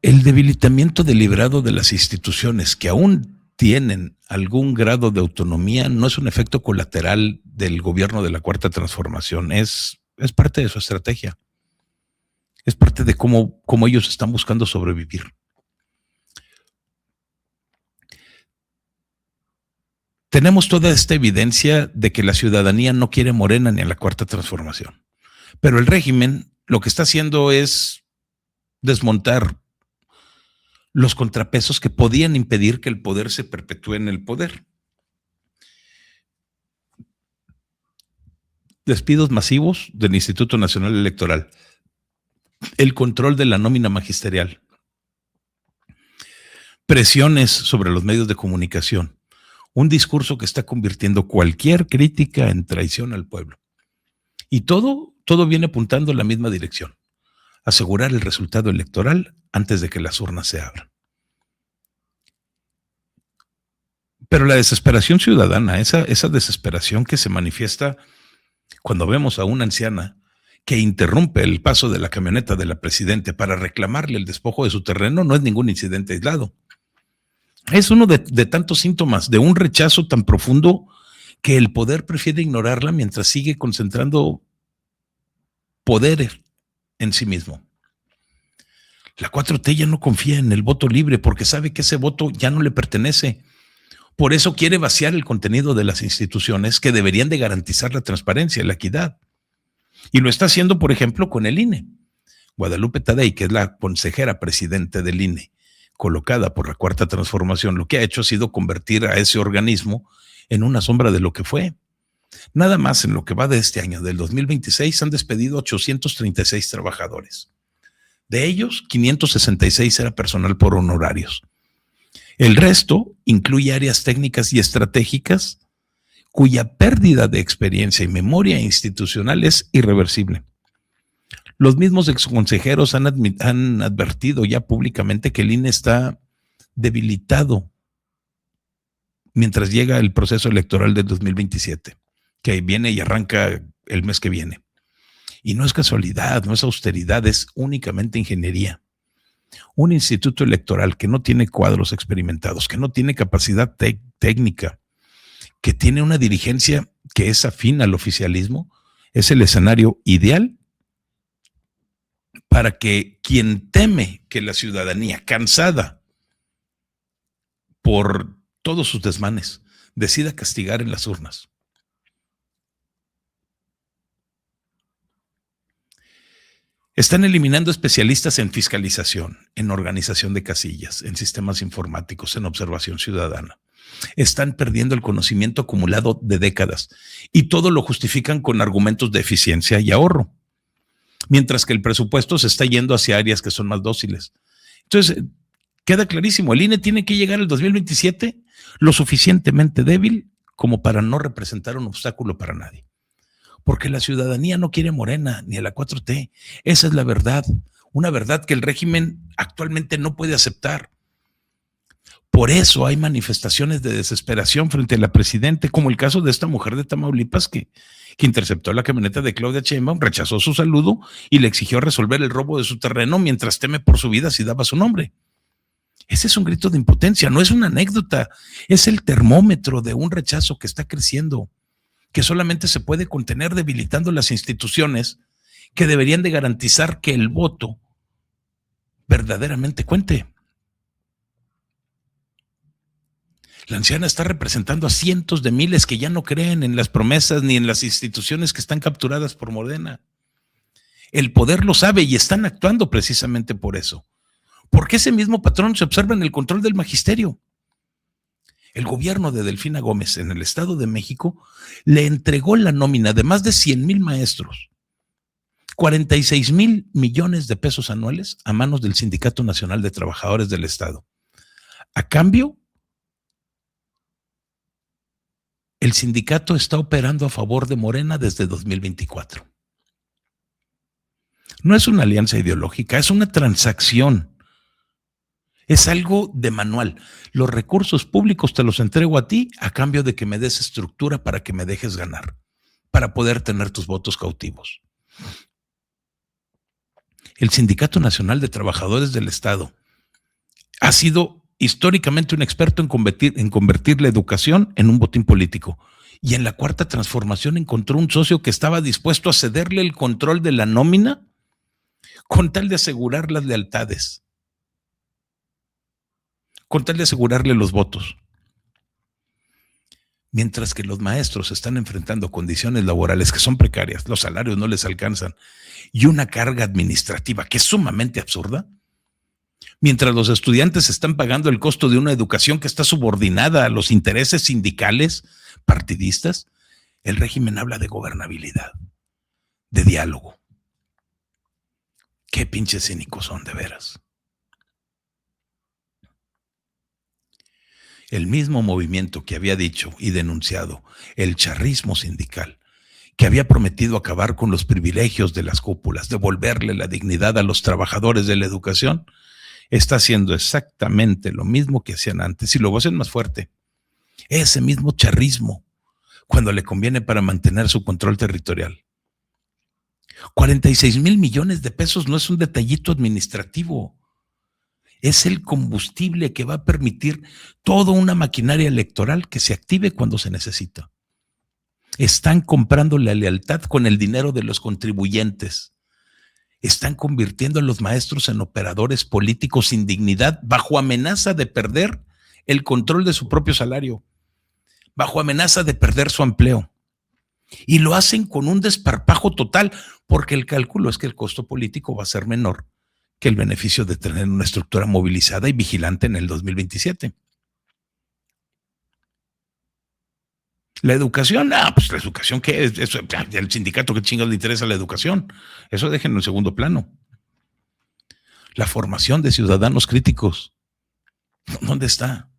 El debilitamiento deliberado de las instituciones que aún tienen algún grado de autonomía no es un efecto colateral del gobierno de la Cuarta Transformación, es parte de su estrategia, es parte de cómo ellos están buscando sobrevivir. Tenemos toda esta evidencia de que la ciudadanía no quiere Morena ni a la Cuarta Transformación, pero el régimen lo que está haciendo es desmontar los contrapesos que podían impedir que el poder se perpetúe en el poder. Despidos masivos del Instituto Nacional Electoral, el control de la nómina magisterial, presiones sobre los medios de comunicación, un discurso que está convirtiendo cualquier crítica en traición al pueblo. Y todo viene apuntando en la misma dirección: asegurar el resultado electoral antes de que las urnas se abran. Pero la desesperación ciudadana, esa desesperación que se manifiesta cuando vemos a una anciana que interrumpe el paso de la camioneta de la presidenta para reclamarle el despojo de su terreno, no es ningún incidente aislado. Es uno de tantos síntomas de un rechazo tan profundo que el poder prefiere ignorarla mientras sigue concentrando poder en sí mismo. La 4T ya no confía en el voto libre porque sabe que ese voto ya no le pertenece. Por eso quiere vaciar el contenido de las instituciones que deberían de garantizar la transparencia y la equidad. Y lo está haciendo, por ejemplo, con el INE. Guadalupe Tadei, que es la consejera presidente del INE, colocada por la Cuarta Transformación, lo que ha hecho ha sido convertir a ese organismo en una sombra de lo que fue. Nada más en lo que va de este año, del 2026, han despedido 836 trabajadores. De ellos, 566 era personal por honorarios. El resto incluye áreas técnicas y estratégicas cuya pérdida de experiencia y memoria institucional es irreversible. Los mismos exconsejeros han advertido ya públicamente que el INE está debilitado mientras llega el proceso electoral del 2027, que viene y arranca el mes que viene. Y no es casualidad, no es austeridad, es únicamente ingeniería. Un instituto electoral que no tiene cuadros experimentados, que no tiene capacidad técnica, que tiene una dirigencia que es afín al oficialismo, es el escenario ideal para que quien teme que la ciudadanía, cansada por todos sus desmanes, decida castigar en las urnas. Están eliminando especialistas en fiscalización, en organización de casillas, en sistemas informáticos, en observación ciudadana. Están perdiendo el conocimiento acumulado de décadas y todo lo justifican con argumentos de eficiencia y ahorro, mientras que el presupuesto se está yendo hacia áreas que son más dóciles. Entonces, queda clarísimo, el INE tiene que llegar al 2027 lo suficientemente débil como para no representar un obstáculo para nadie. Porque la ciudadanía no quiere Morena ni a la 4T. Esa es la verdad, una verdad que el régimen actualmente no puede aceptar. Por eso hay manifestaciones de desesperación frente a la presidenta, como el caso de esta mujer de Tamaulipas que interceptó la camioneta de Claudia Sheinbaum, rechazó su saludo y le exigió resolver el robo de su terreno mientras teme por su vida si daba su nombre. Ese es un grito de impotencia, no es una anécdota, es el termómetro de un rechazo que está creciendo, que solamente se puede contener debilitando las instituciones que deberían de garantizar que el voto verdaderamente cuente. La anciana está representando a cientos de miles que ya no creen en las promesas ni en las instituciones que están capturadas por Morena. El poder lo sabe y están actuando precisamente por eso. Porque ese mismo patrón se observa en el control del magisterio. El gobierno de Delfina Gómez en el Estado de México le entregó la nómina de más de 100,000 maestros, 46,000 millones de pesos anuales a manos del Sindicato Nacional de Trabajadores del Estado. A cambio, el sindicato está operando a favor de Morena desde 2024. No es una alianza ideológica, es una transacción. Es algo de manual. Los recursos públicos te los entrego a ti a cambio de que me des estructura para que me dejes ganar, para poder tener tus votos cautivos. El Sindicato Nacional de Trabajadores del Estado ha sido históricamente un experto en convertir la educación en un botín político. Y en la cuarta transformación encontró un socio que estaba dispuesto a cederle el control de la nómina con tal de asegurar las lealtades, con tal de asegurarle los votos. Mientras que los maestros están enfrentando condiciones laborales que son precarias, los salarios no les alcanzan y una carga administrativa que es sumamente absurda, mientras los estudiantes están pagando el costo de una educación que está subordinada a los intereses sindicales, partidistas, el régimen habla de gobernabilidad, de diálogo. Qué pinches cínicos son, de veras. El mismo movimiento que había dicho y denunciado el charrismo sindical, que había prometido acabar con los privilegios de las cúpulas, devolverle la dignidad a los trabajadores de la educación, está haciendo exactamente lo mismo que hacían antes y lo hacen más fuerte. Ese mismo charrismo, cuando le conviene para mantener su control territorial. 46,000 millones de pesos no es un detallito administrativo. Es el combustible que va a permitir toda una maquinaria electoral que se active cuando se necesita. Están comprando la lealtad con el dinero de los contribuyentes. Están convirtiendo a los maestros en operadores políticos sin dignidad, bajo amenaza de perder el control de su propio salario, bajo amenaza de perder su empleo. Y lo hacen con un desparpajo total, porque el cálculo es que el costo político va a ser menor que el beneficio de tener una estructura movilizada y vigilante en el 2027. La educación, pues la educación, ¿qué es? Eso, el sindicato, ¿qué chingados le interesa la educación? Eso déjenlo en segundo plano. La formación de ciudadanos críticos, ¿dónde está?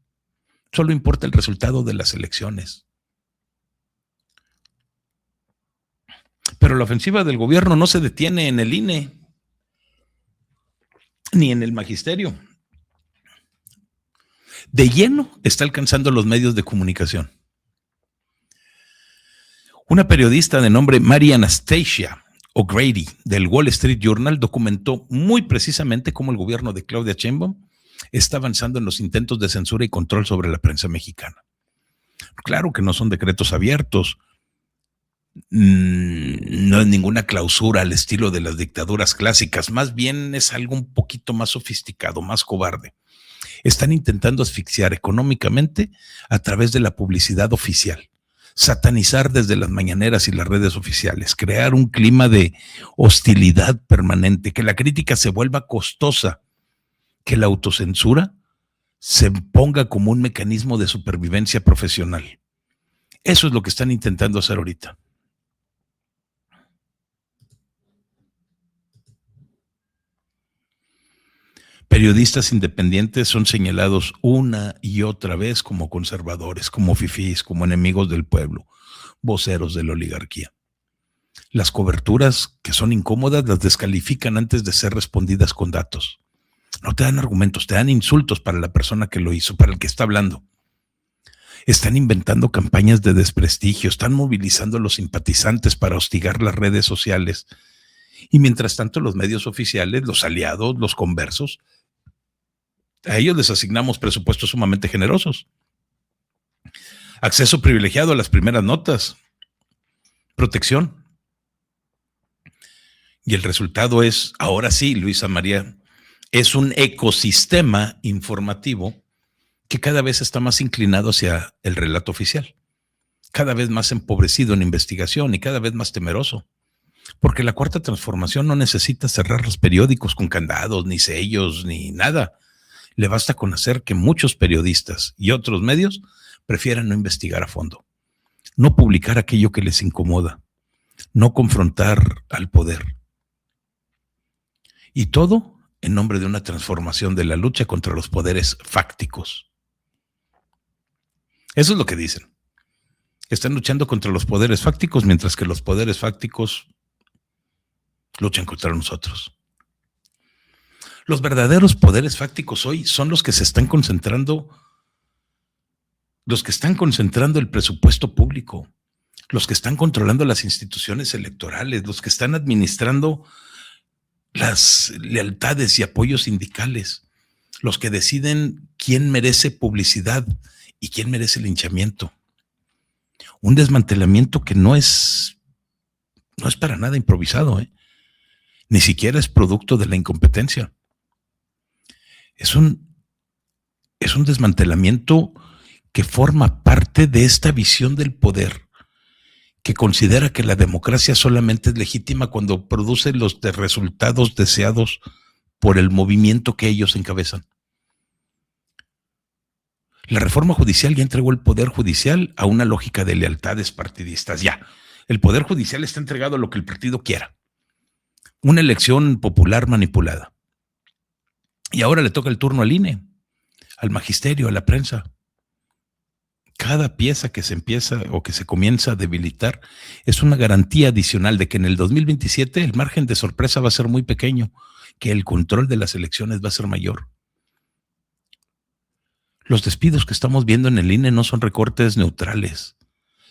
Solo importa el resultado de las elecciones. Pero la ofensiva del gobierno no se detiene en el INE, ni en el magisterio. De lleno está alcanzando los medios de comunicación. Una periodista de nombre Mary Anastasia O'Grady del Wall Street Journal documentó muy precisamente cómo el gobierno de Claudia Sheinbaum está avanzando en los intentos de censura y control sobre la prensa mexicana. Claro que no son decretos abiertos, no es ninguna clausura al estilo de las dictaduras clásicas, más bien es algo un poquito más sofisticado, más cobarde. Están intentando asfixiar económicamente a través de la publicidad oficial, satanizar desde las mañaneras y las redes oficiales, crear un clima de hostilidad permanente, que la crítica se vuelva costosa, que la autocensura se ponga como un mecanismo de supervivencia profesional. Eso es lo que están intentando hacer ahorita. Periodistas independientes son señalados una y otra vez como conservadores, como fifís, como enemigos del pueblo, voceros de la oligarquía. Las coberturas que son incómodas las descalifican antes de ser respondidas con datos. No te dan argumentos, te dan insultos para la persona que lo hizo, para el que está hablando. Están inventando campañas de desprestigio, están movilizando a los simpatizantes para hostigar las redes sociales. Y mientras tanto, los medios oficiales, los aliados, los conversos, a ellos les asignamos presupuestos sumamente generosos. Acceso privilegiado a las primeras notas, protección. Y el resultado es, ahora sí, Luisa María, es un ecosistema informativo que cada vez está más inclinado hacia el relato oficial, cada vez más empobrecido en investigación y cada vez más temeroso. Porque la cuarta transformación no necesita cerrar los periódicos con candados, ni sellos, ni nada. Le basta con hacer que muchos periodistas y otros medios prefieran no investigar a fondo, no publicar aquello que les incomoda, no confrontar al poder. Y todo en nombre de una transformación de la lucha contra los poderes fácticos. Eso es lo que dicen. Están luchando contra los poderes fácticos, mientras que los poderes fácticos luchan contra nosotros. Los verdaderos poderes fácticos hoy son los que se están concentrando, los que están concentrando el presupuesto público, los que están controlando las instituciones electorales, los que están administrando las lealtades y apoyos sindicales, los que deciden quién merece publicidad y quién merece linchamiento. Un desmantelamiento que no es para nada improvisado, ni siquiera es producto de la incompetencia. Es un desmantelamiento que forma parte de esta visión del poder, que considera que la democracia solamente es legítima cuando produce los resultados deseados por el movimiento que ellos encabezan. La reforma judicial ya entregó el poder judicial a una lógica de lealtades partidistas. Ya, el poder judicial está entregado a lo que el partido quiera. Una elección popular manipulada. Y ahora le toca el turno al INE, al magisterio, a la prensa. Cada pieza que se empieza o que se comienza a debilitar es una garantía adicional de que en el 2027 el margen de sorpresa va a ser muy pequeño, que el control de las elecciones va a ser mayor. Los despidos que estamos viendo en el INE no son recortes neutrales,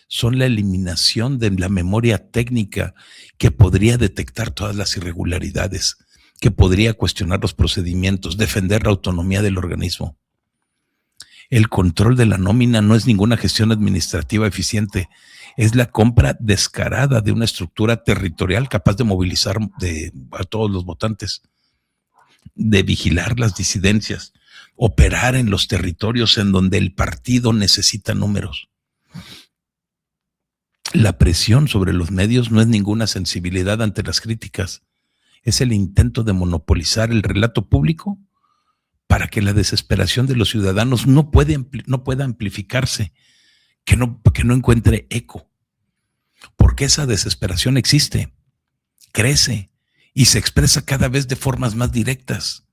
son la eliminación de la memoria técnica que podría detectar todas las irregularidades, que podría cuestionar los procedimientos, defender la autonomía del organismo. El control de la nómina no es ninguna gestión administrativa eficiente, es la compra descarada de una estructura territorial capaz de movilizar a todos los votantes, de vigilar las disidencias, operar en los territorios en donde el partido necesita números. La presión sobre los medios no es ninguna sensibilidad ante las críticas, es el intento de monopolizar el relato público para que la desesperación de los ciudadanos no pueda amplificarse, que no encuentre eco, porque esa desesperación existe, crece y se expresa cada vez de formas más directas.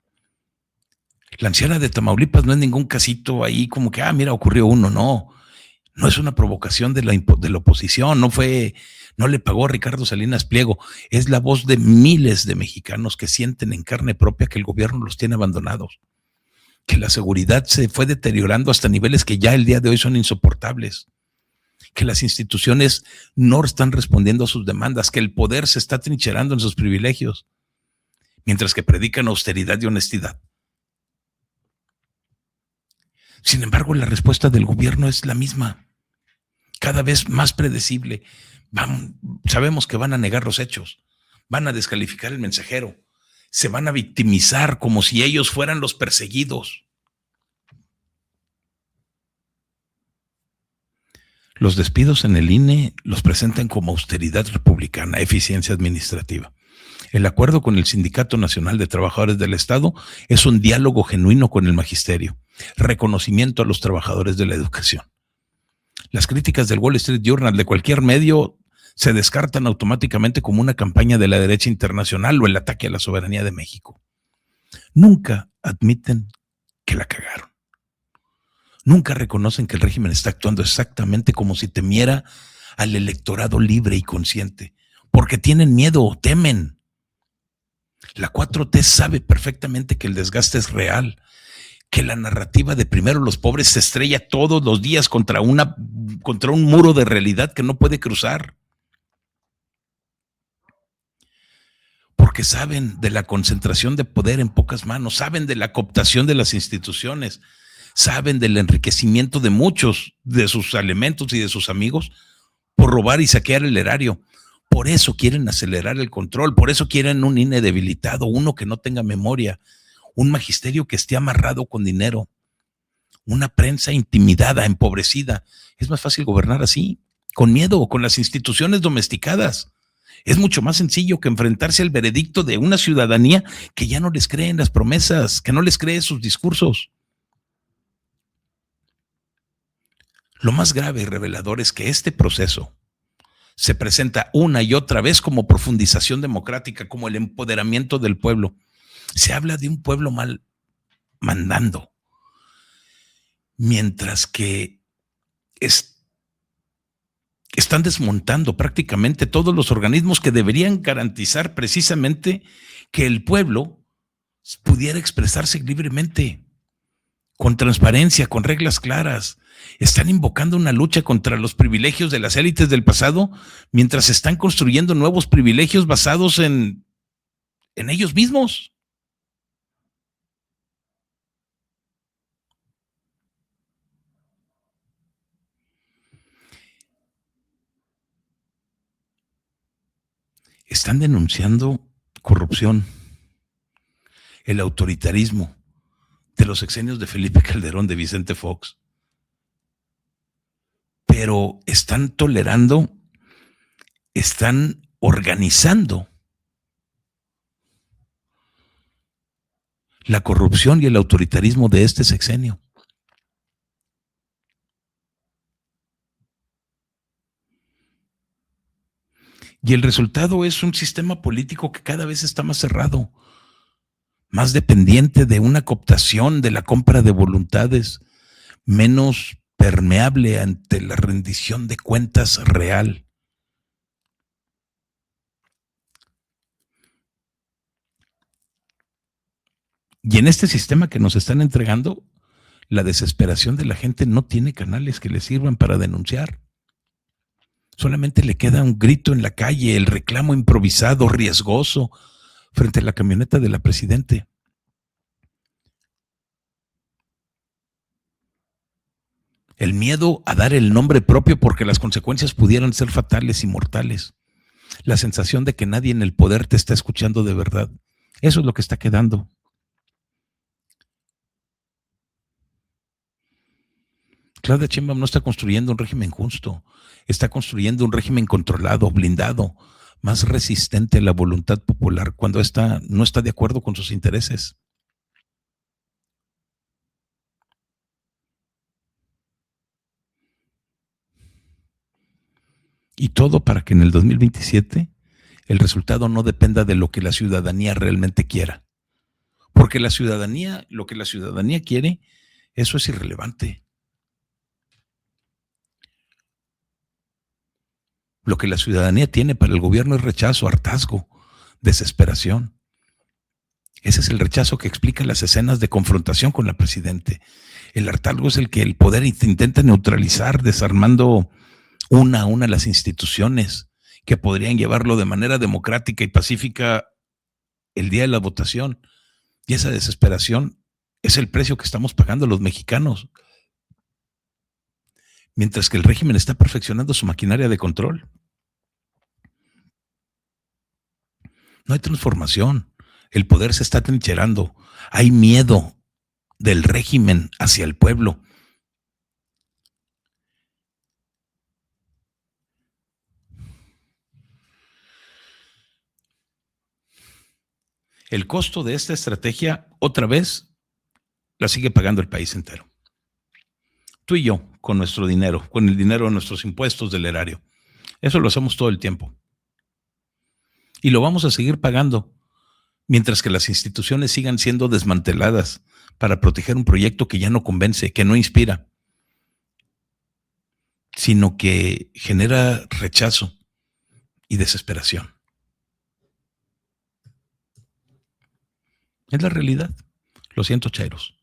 La anciana de Tamaulipas no es ningún casito ahí como que, mira, ocurrió uno, no es una provocación de la oposición, no le pagó a Ricardo Salinas Pliego, es la voz de miles de mexicanos que sienten en carne propia que el gobierno los tiene abandonados, que la seguridad se fue deteriorando hasta niveles que ya el día de hoy son insoportables, que las instituciones no están respondiendo a sus demandas, que el poder se está trincherando en sus privilegios, mientras que predican austeridad y honestidad. Sin embargo, la respuesta del gobierno es la misma, cada vez más predecible. Sabemos que van a negar los hechos, van a descalificar el mensajero, se van a victimizar como si ellos fueran los perseguidos. Los despidos en el INE los presentan como austeridad republicana, eficiencia administrativa. El acuerdo con el Sindicato Nacional de Trabajadores del Estado es un diálogo genuino con el magisterio, reconocimiento a los trabajadores de la educación. Las críticas del Wall Street Journal, de cualquier medio, se descartan automáticamente como una campaña de la derecha internacional o el ataque a la soberanía de México. Nunca admiten que la cagaron. Nunca reconocen que el régimen está actuando exactamente como si temiera al electorado libre y consciente, porque tienen miedo, temen. La 4T sabe perfectamente que el desgaste es real, que la narrativa de primero los pobres se estrella todos los días contra un muro de realidad que no puede cruzar. Porque saben de la concentración de poder en pocas manos, saben de la cooptación de las instituciones, saben del enriquecimiento de muchos de sus elementos y de sus amigos por robar y saquear el erario. Por eso quieren acelerar el control, por eso quieren un INE debilitado, uno que no tenga memoria, un magisterio que esté amarrado con dinero, una prensa intimidada, empobrecida. Es más fácil gobernar así, con miedo, con las instituciones domesticadas. Es mucho más sencillo que enfrentarse al veredicto de una ciudadanía que ya no les cree en las promesas, que no les cree sus discursos. Lo más grave y revelador es que este proceso se presenta una y otra vez como profundización democrática, como el empoderamiento del pueblo. Se habla de un pueblo mal mandando, mientras que están desmontando prácticamente todos los organismos que deberían garantizar precisamente que el pueblo pudiera expresarse libremente, con transparencia, con reglas claras. Están invocando una lucha contra los privilegios de las élites del pasado, mientras están construyendo nuevos privilegios basados en ellos mismos. Están denunciando corrupción, el autoritarismo de los sexenios de Felipe Calderón, de Vicente Fox, pero están tolerando, están organizando la corrupción y el autoritarismo de este sexenio. Y el resultado es un sistema político que cada vez está más cerrado, más dependiente de una cooptación, de la compra de voluntades, menos permeable ante la rendición de cuentas real. Y en este sistema que nos están entregando, la desesperación de la gente no tiene canales que le sirvan para denunciar. Solamente le queda un grito en la calle, el reclamo improvisado, riesgoso, frente a la camioneta de la presidente. El miedo a dar el nombre propio porque las consecuencias pudieran ser fatales y mortales. La sensación de que nadie en el poder te está escuchando de verdad. Eso es lo que está quedando. Claudia Sheinbaum no está construyendo un régimen justo, está construyendo un régimen controlado, blindado, más resistente a la voluntad popular cuando esta no está de acuerdo con sus intereses. Y todo para que en el 2027 el resultado no dependa de lo que la ciudadanía realmente quiera. Porque la ciudadanía, lo que la ciudadanía quiere, eso es irrelevante. Lo que la ciudadanía tiene para el gobierno es rechazo, hartazgo, desesperación. Ese es el rechazo que explica las escenas de confrontación con la presidente. El hartazgo es el que el poder intenta neutralizar, desarmando una a una las instituciones que podrían llevarlo de manera democrática y pacífica el día de la votación. Y esa desesperación es el precio que estamos pagando los mexicanos. Mientras que el régimen está perfeccionando su maquinaria de control. No hay transformación. El poder se está trincherando. Hay miedo del régimen hacia el pueblo. El costo de esta estrategia, otra vez, la sigue pagando el país entero. Tú y yo, con nuestro dinero, con el dinero de nuestros impuestos del erario. Eso lo hacemos todo el tiempo. Y lo vamos a seguir pagando mientras que las instituciones sigan siendo desmanteladas para proteger un proyecto que ya no convence, que no inspira, sino que genera rechazo y desesperación. Es la realidad. Lo siento, chairos.